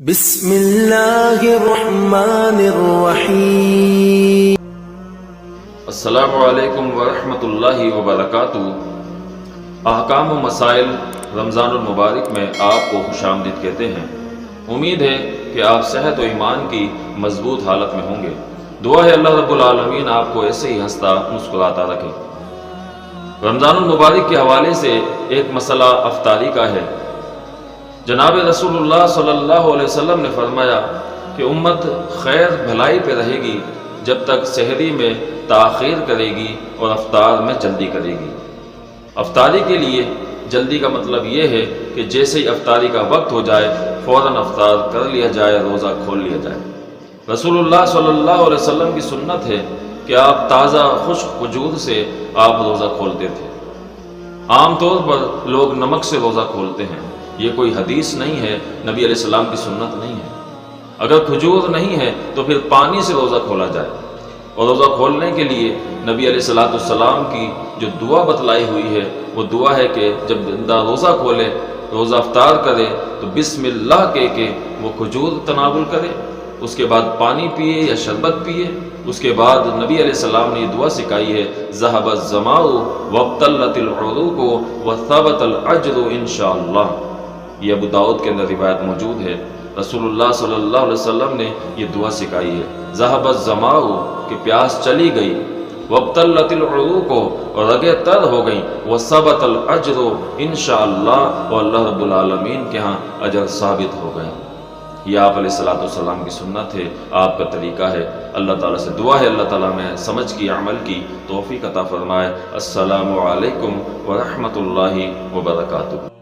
بسم اللہ الرحمن الرحیم۔ السلام علیکم ورحمۃ اللہ وبرکاتہ۔ احکام و مسائل رمضان المبارک میں آپ کو خوش آمدید کہتے ہیں۔ امید ہے کہ آپ صحت و ایمان کی مضبوط حالت میں ہوں گے۔ دعا ہے اللہ رب العالمین آپ کو ایسے ہی ہنستا مسکراتا رکھے۔ رمضان المبارک کے حوالے سے ایک مسئلہ افطاری کا ہے۔ جناب رسول اللہ صلی اللہ علیہ وسلم نے فرمایا کہ امت خیر بھلائی پہ رہے گی جب تک سحری میں تاخیر کرے گی اور افطار میں جلدی کرے گی۔ افطاری کے لیے جلدی کا مطلب یہ ہے کہ جیسے ہی افطاری کا وقت ہو جائے فوراً افطار کر لیا جائے، روزہ کھول لیا جائے۔ رسول اللہ صلی اللہ علیہ وسلم کی سنت ہے کہ آپ تازہ خشک کھجور سے آپ روزہ کھولتے تھے۔ عام طور پر لوگ نمک سے روزہ کھولتے ہیں، یہ کوئی حدیث نہیں ہے، نبی علیہ السلام کی سنت نہیں ہے۔ اگر کھجور نہیں ہے تو پھر پانی سے روزہ کھولا جائے، اور روزہ کھولنے کے لیے نبی علیہ السلام کی جو دعا بتلائی ہوئی ہے وہ دعا ہے کہ جب بندہ روزہ کھولے، روزہ افطار کرے تو بسم اللہ کہہ کے وہ کھجور تناول کرے، اس کے بعد پانی پیے یا شربت پیے۔ اس کے بعد نبی علیہ السلام نے یہ دعا سکھائی ہے، ذہب الظمأ وابتلت العروق وثبت الاجر انشاءاللہ۔ یہ ابو داؤد کے اندر روایت موجود ہے۔ رسول اللہ صلی اللہ علیہ وسلم نے یہ دعا سکھائی ہے، ذہب الظمأ کہ پیاس چلی گئی، وابتلت العروق اور رگیں تر ہو گئیں، وثبت الاجر انشاءاللہ اور اللہ رب العالمین کے ہاں اجر ثابت ہو گیا۔ یہ آپ علیہ السلام کی سنت ہے، آپ کا طریقہ ہے۔ اللہ تعالیٰ سے دعا ہے اللہ تعالیٰ میں سمجھ کی عمل کی توفیق عطا فرمائے۔ السلام علیکم ورحمۃ اللہ وبرکاتہ۔